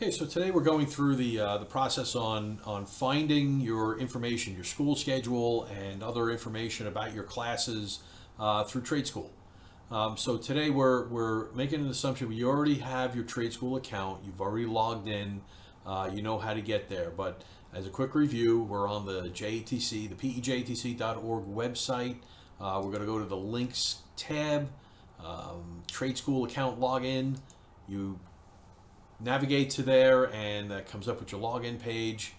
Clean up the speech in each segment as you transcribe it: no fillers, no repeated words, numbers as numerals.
Okay, so today we're going through the process on finding your information, your school schedule, and other information about your classes through Tradeschool. So today we're making an assumption you already have your Tradeschool account, you've already logged in, you know how to get there. But as a quick review, we're on the JATC, the PEJTC.org website. We're going to go to the links tab, Tradeschool account login. You navigate to there and that comes up with your login page.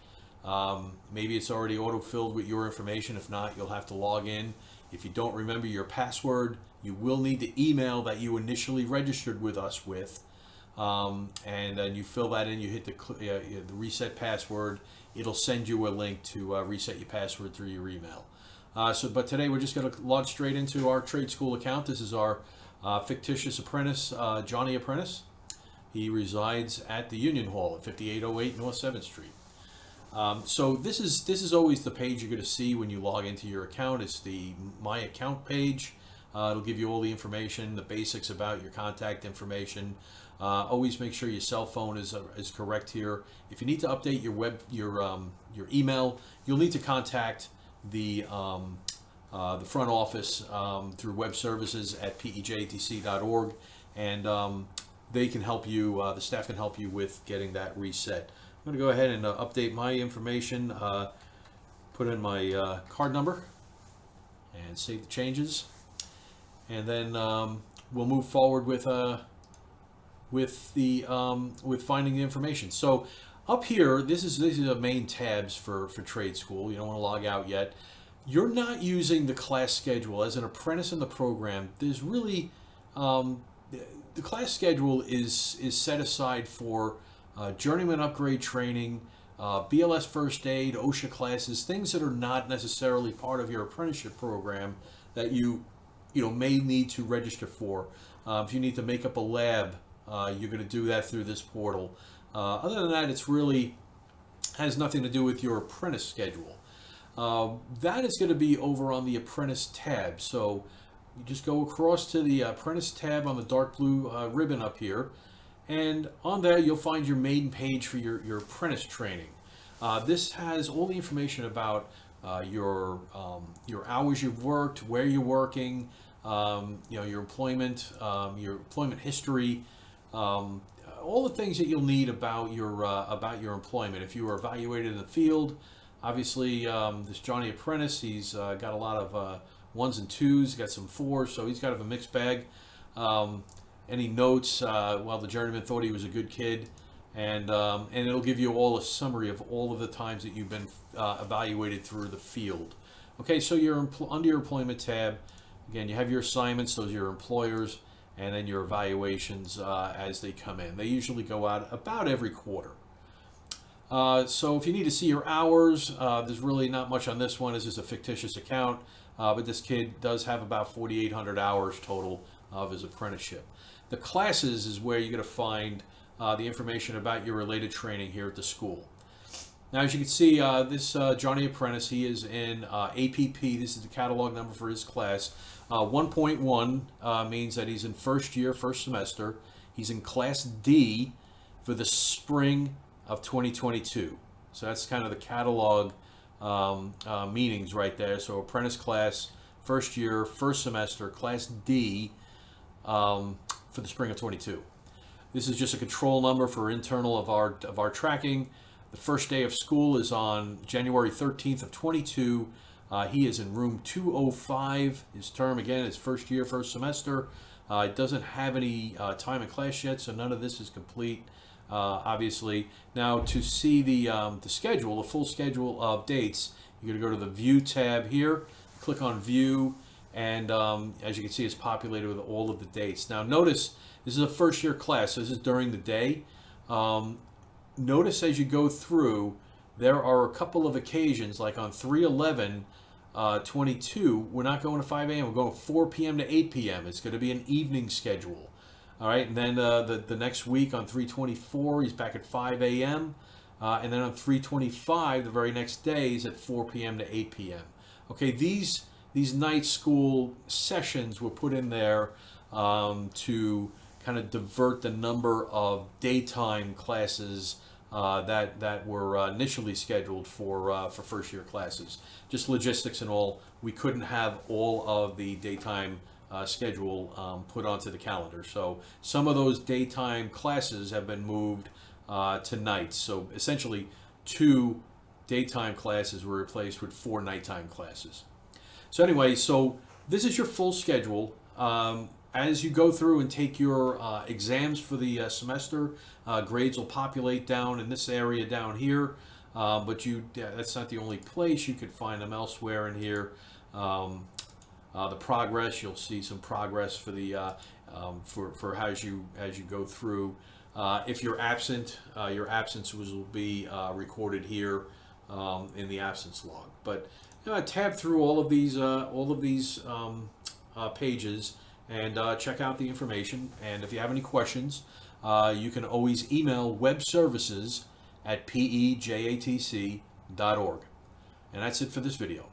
Maybe it's already auto-filled with your information. If not, you'll have to log in. If you don't remember your password, you will need the email that you initially registered with us with. And then you fill that in, you hit the reset password. It'll send you a link to reset your password through your email. But today we're just going to log straight into our Tradeschool account. This is our fictitious apprentice, Johnny Apprentice. He resides at the Union Hall at 5808 North 7th Street. So this is always the page you're going to see when you log into your account. It's the My Account page. It'll give you all the information, the basics about your contact information. Always make sure your cell phone is correct here. If you need to update your email, you'll need to contact the front office through web services at pejtc.org, and they can help you, the staff can help you with getting that reset. I'm going to go ahead and update my information, put in my card number, and save the changes. And then we'll move forward with finding the information. So up here, this is the main tabs for Tradeschool. You don't want to log out yet. You're not using the class schedule as an apprentice in the program. There's really the class schedule is set aside for journeyman upgrade training, BLS first aid, OSHA classes, things that are not necessarily part of your apprenticeship program that you may need to register for. If you need to make up a lab, you're going to do that through this portal. Other than that, it's really has nothing to do with your apprentice schedule. That is going to be over on the apprentice tab. So you just go across to the apprentice tab on the dark blue ribbon up here, and on there you'll find your main page for your apprentice training. This has all the information about your hours you've worked, where you're working, your employment history, all the things that you'll need about your employment. If you were evaluated in the field, obviously this Johnny Apprentice, he's got a lot of ones and twos, he's got some fours, so he's kind of a mixed bag. Any notes? Well, the journeyman thought he was a good kid, and it'll give you all a summary of all of the times that you've been evaluated through the field. Okay, so you're under your employment tab. Again, you have your assignments; those are your employers, and then your evaluations as they come in. They usually go out about every quarter. So if you need to see your hours, there's really not much on this one. This is a fictitious account, but this kid does have about 4,800 hours total of his apprenticeship. The classes is where you're going to find the information about your related training here at the school. Now, as you can see, this Johnny Apprentice, he is in APP. This is the catalog number for his class. 1.1 means that he's in first year, first semester. He's in Class D for the spring of 2022. So that's kind of the catalog meanings right there. So apprentice class, first year, first semester, Class D for the spring of 22. This is just a control number for internal of our tracking. The first day of school is on January 13th of 22. He is in room 205. His term, again, is first year, first semester. It doesn't have any time in class yet, so none of this is complete, obviously. Now, to see the schedule, the full schedule of dates, you're going to go to the View tab here, click on View, and as you can see, it's populated with all of the dates. Now, notice this is a first year class, so this is during the day. Notice as you go through, there are a couple of occasions, like on 3/11/22, we're not going to 5 a.m., we're going 4 p.m. to 8 p.m. It's going to be an evening schedule. All right, and then the next week on 3/24, he's back at 5 a.m. And then on 3/25, the very next day, he's at 4 p.m. to 8 p.m. Okay, these night school sessions were put in there to kind of divert the number of daytime classes that were initially scheduled for first year classes. Just logistics and all, we couldn't have all of the daytime schedule put onto the calendar. So some of those daytime classes have been moved to nights. So essentially 2 daytime classes were replaced with 4 nighttime classes. So anyway, so this is your full schedule. As you go through and take your exams for the semester, grades will populate down in this area down here, but that's not the only place. You could find them elsewhere in here. The progress, you'll see some progress for the for as you go through. If you're absent, your absences will be recorded here in the absence log. But tab through all of these pages and check out the information. And if you have any questions, you can always email webservices@pejatc.org. And that's it for this video.